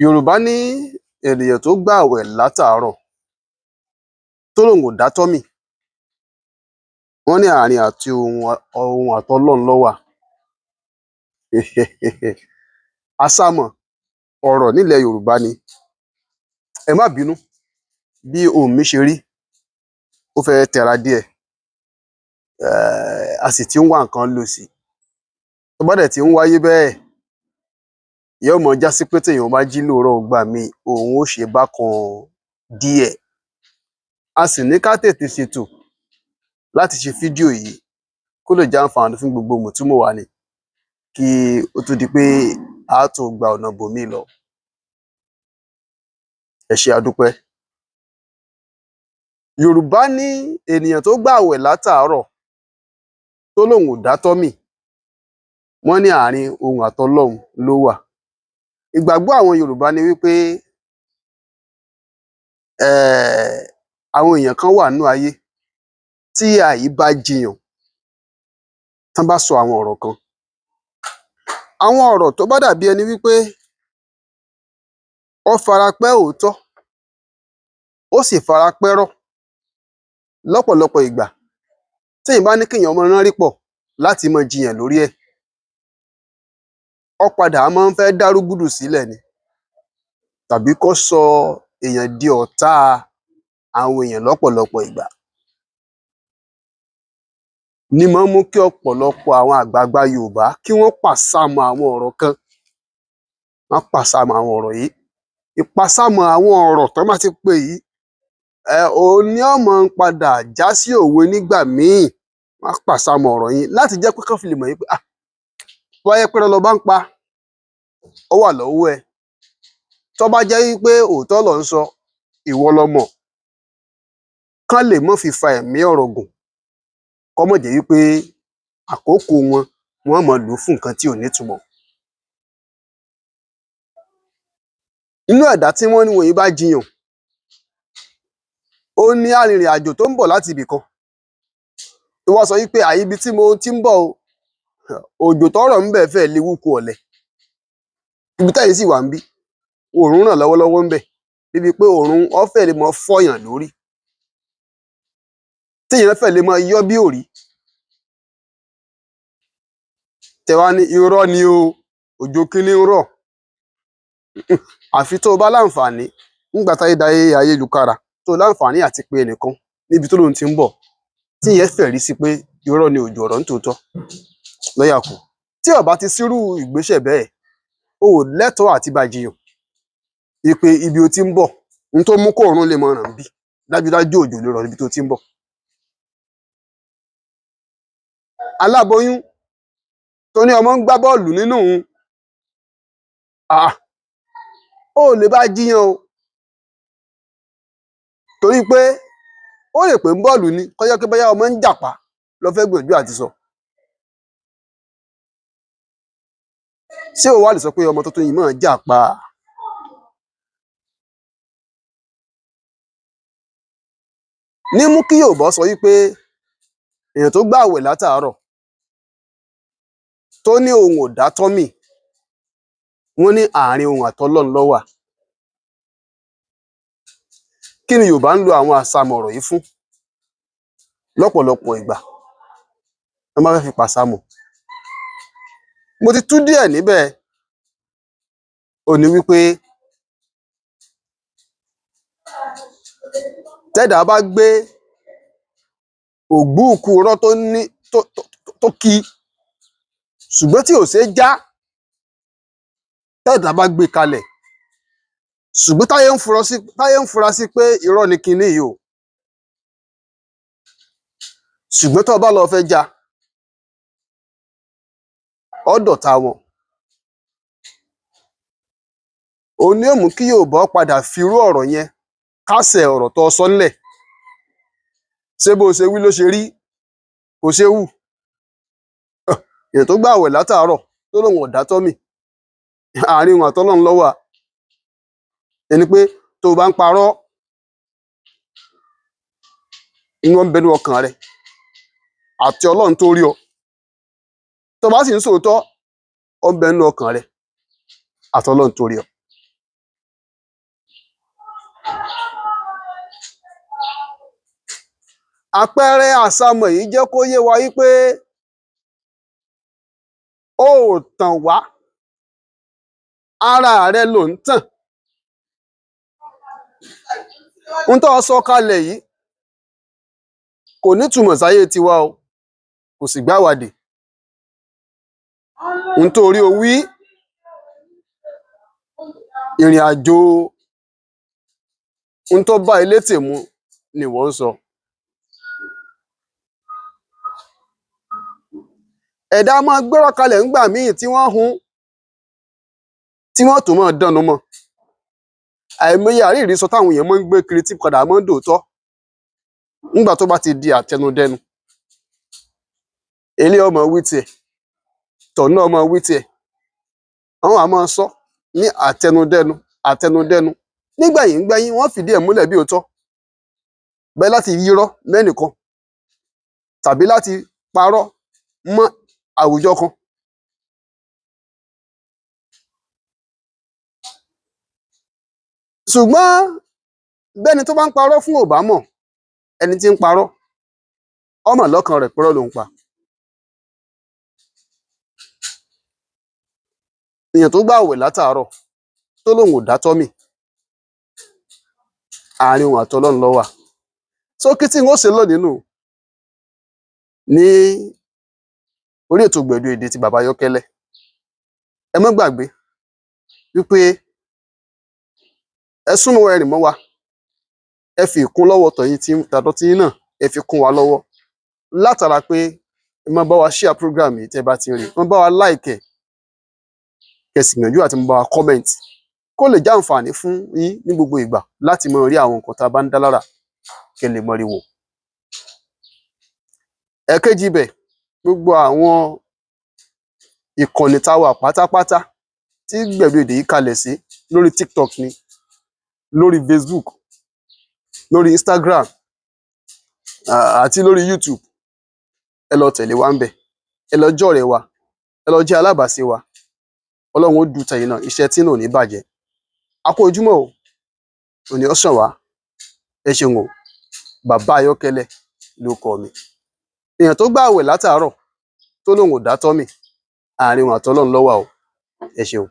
Yorùbá ní ènìyàn tó gbààwẹ̀ látàárọ̀ tó lòun ò dátọ́ mì, wọ́n ní àárín àti òun àtọlọ́run ló wà. Àsámọ̀ ọ̀rọ̀ nílẹ̀ Yorùbá ni. Ẹ má bínú bí ohùn mi ṣe rí, ó fẹ́ tẹra díẹ̀. A sì ti ń wá nǹkan lò sí. Tó bá dẹ̀ ti ń wáyé bẹ́ẹ̀, yóò mọ já sí pé téèyàn bá jí lóòrọ̀ gbà míì, òun ó ṣe bákan díẹ̀. A sì ní ká tètè ṣètò láti ṣe fídíò yìí kó lè jẹ́ àǹfààní fún gbogbo mùtúmùwà ni, kí ó tó di pé a tó gba ọ̀nà bòmíì lọ. Ẹ ṣé a dúpẹ́. Yorùbá ní ènìyàn tó gbààwẹ̀ látàárọ̀ tó lòun ò dátọ́ mì, wọ́n ní àárín òun àtọlọ́run ló wà. Ìgbàgbọ́ àwọn Yorùbá ni wípé àwọn èèyàn kan wà nínú ayé tí àì bá jiyàn tán bá sọ àwọn ọ̀rọ̀ kan. Àwọn ọ̀rọ̀ tó bá dàbí ẹni wípé ó farapẹ́ òótọ́, ó sì farapẹ́ irọ́ lọ́pọ̀lọpọ̀ ìgbà. Téèyàn bá ní kéèyàn máa rárí pọ̀ láti máa jiyàn lórí ẹ̀, ó padà máa ń fẹ́ dá rúgúdù sílẹ̀ ni, tàbí kó sọ èèyàn di ọ̀tá àwọn èèyàn lọ́pọ̀lọpọ̀ ìgbà. Ní máa ń mú kí ọ̀pọ̀lọpọ̀ àwọn àgbààgbà Yorùbá kí wọ́n pàṣàmọ̀ àwọn ọ̀rọ̀ kan. Wọ́n pàṣàmọ̀ àwọn ọ̀rọ̀ yìí. Ìpàṣàmọ̀ àwọn ọ̀rọ̀ tán bá ti pè yìí, òun ni ó máa ń padà já sí òwe nígbà míì. Wọ́n á pàṣàmọ̀ ọ̀rọ̀ yìí láti jẹ́ pé kán fi lè mọ̀ wípé tó bá jẹ́ pé irọ́ lo bá ń pa, ó wà lọ́wọ́ ẹ. Tó bá jẹ́ wípé òótọ́ lò ń sọ, ìwọ lo mọ̀. Kán lè má fi fa ẹ̀mí ọ̀rọ̀ gùn, kó má jẹ́ wípé àkókò wọn, wọ́n máa lò ó fún nǹkan tí ò nítumọ̀. Inú ẹ̀dá tí wọ́n ní wọn ì bá jiyàn, ó ní arìnrìn-àjò tó ń bọ̀ láti ibì kan. Tó wá sọ wípé ibi tí mo ti ń bọ̀ o, òjò tó rọ̀ ńbẹ̀ fẹ́ẹ̀ le wúko ọ̀lẹ. Ibi tẹ́yìn sì wà ńbí, oòrùn ràn lọ́wọ́lọ́wọ́ ńbẹ̀, débi pé oòrùn ó fẹ́ẹ̀ lè máa fọ́yàn lórí, téèyàn fẹ́ẹ̀ lè máa yọ́ bí òrí. Tẹ wá ní irọ́ ni o, òjò kíní ń rọ̀. Àfi tó o bá láǹfààní nígbà táyé dayé ayélukára, tó o láǹfààní àti pe ẹnìkan níbi tó lóun ti ń bọ̀, tíyẹn fẹ̀rí sí pé irọ́ ni òjò ọ̀rọ̀ ńtòótọ́, ló yà kù. Tí ò bá ti sírú ìgbésẹ̀ bẹ́ẹ̀, o ò lẹ́tọ̀ọ́ àti bá jiyàn wípé ibi o ti ń bọ̀, n tó mú kóòrùn lè máa ràn ńbí, dájúdájú òjò lè rọ̀ níbi tó ti ń bọ̀. Aláboyún tó ní ọmọ ń gbá bọ́ọ̀lù nínú òun, o ò lè bá jiyàn o, torí pé ó lè pè ń bọ́ọ̀lù ni, kó jẹ́ pé bóyá ọmọ ń jàpá ló fẹ́ gbìyànjú àti sọ. Ṣé o wá lè sọ pé ọmọ tuntun yìí máa jàpá? Ní mú kí Yorùbá sọ wípé èèyàn tó gbààwẹ̀ látàárọ̀ tó ní òun ò dátọ́ mì, wọ́n ní àárín òun àtọlọ́run ló wà. Kí ni Yorùbá ń lo àwọn àsàmọ̀ ọ̀rọ̀ yìí fún lọ́pọ̀lọpọ̀ ìgbà? Wọ́n bá fẹ́ fi pàṣàmọ̀. Mo ti tú díẹ̀ níbẹ̀, ó ní wípé tẹ́dàá bá gbé ògbúùkù irọ́ tó ki, ṣùgbọ́n tí ò ṣeé já, tẹ́dàá bá gbé kalẹ̀, ṣùgbọ́n táyé ń fura sí pé irọ́ ni kinní yìí o, ṣùgbọ́n tó bá lọ fẹ́ já, ó dọ̀tá wọn. Òun ni ó mú kí Yorùbá padà fi irú ọ̀rọ̀ yẹn kásẹ̀ ọ̀rọ̀ tó sọ ńlẹ̀. Ṣé bó ṣe wí ló ṣe rí? Kò ṣe wù. Èèyàn tó gbààwẹ̀ látàárọ̀ tó lòun ò dátọ́ mì, àárín òun àtọlọ́run ló wà. Ẹni pé tó o bá ń parọ́, irọ́ ń bẹ nínú ọkàn rẹ àti Ọlọ́run tó rí ọ. Tó o bá sì ń sòótọ́, ó ń bẹ nínú ọkàn rẹ àti Ọlọ́run tó rí ọ. àpẹẹrẹ àsámọ̀ yìí jẹ́ kó yé wa wípé ó ò tàn wá, ara rẹ ló ń tàn. Ohun tó sọ kalẹ̀ yìí kò nítumọ̀ sáyé tiwa o, kò sì gbáwadì. Ohun tó rí o wí, ìrìn àjò ohun tó bá ilé tèmu ni wọ́n ń sọ. Ẹ̀dá máa gbérọ̀ kalẹ̀ ńgbà míì tí wọ́n hun, tí wọ́n tó máa dánu mọ́. Àìmọye àríìrísọ táwọn èèyàn máa ń gbé kiri tí padà máa ń dòótọ́ nígbà tó bá ti di àtẹnudẹ́nu. Elé ọmọ wí tiẹ̀, tọ̀hún ọmọ wí tiẹ̀. Àwọn àmọ́ sọ ní àtẹnudẹ́nu. Nígbẹ̀yìn wọ́n fìdí ẹ̀ múlẹ̀ bí òótọ́. Bẹ́ẹ̀ láti yírọ́ mẹ́nìkan tàbí láti parọ́ mọ́ àwùjọ kan. Ṣùgbọ́n bẹ́ni tó bá ń parọ́ fún ò bá mọ̀, ẹni tí ń parọ́ ó mọ̀ lọ́kàn rẹ̀ pé irọ́ ló ń pa. Èèyàn tó gbààwẹ̀ látàárọ̀ tó lóun ò dátọ́ mì, àárín òun àtọlọ́run ló wà. Sókí tí n ó ṣe lónìí nù ní orí ètò Gbẹ̀du Èdè ti Bàbá Ayọ́kẹ́lẹ́. Ẹ má gbàgbé wípé ẹ súnmọ́ ẹ rìn mọ́ wa, ẹ fi ìkún lọ́wọ́ tàdọ́ tí náà ẹ fi kún wa lọ́wọ́ látara pé ẹ máa bá wa share program yìí tẹ́ bá ti rí, máa bá wa like ẹ̀, kẹsì gbìyànjú àti máa bá wa comment kó lè jẹ́ àǹfààní fún yín ní gbogbo ìgbà láti máa rí àwọn nǹkan tá a bá ń dá lára kẹ́ lè mọ rí wò. Ẹ̀kejì bẹ̀, gbogbo àwọn ìkànnì tá a wà pátápátá tí Gbẹ̀du Èdè yìí kalẹ̀ sí, lórí TikTok ni, lórí Facebook, lórí Instagram àti lórí YouTube. Ẹ lọ tẹ̀lé wa ń bẹ̀, ẹ lọ jọ̀rẹ́ wa, ẹ lọ jẹ́ alábàáṣe wa. Ọlọ́run ó dùn tẹ̀yìn náà, iṣẹ́ tí náà ò ní bàjẹ́. A kú ojúmọ́ o, òní ó sàn wá. Ẹ ṣeun o, Bàbá Ayọ́kẹ́lẹ́ ló kọ mi. Èèyàn tó gbààwẹ̀ látàárọ̀ tó lóun ò dátọ́ mì, àárín òun àtọlọ́run ló wà o. Ẹ ṣeun.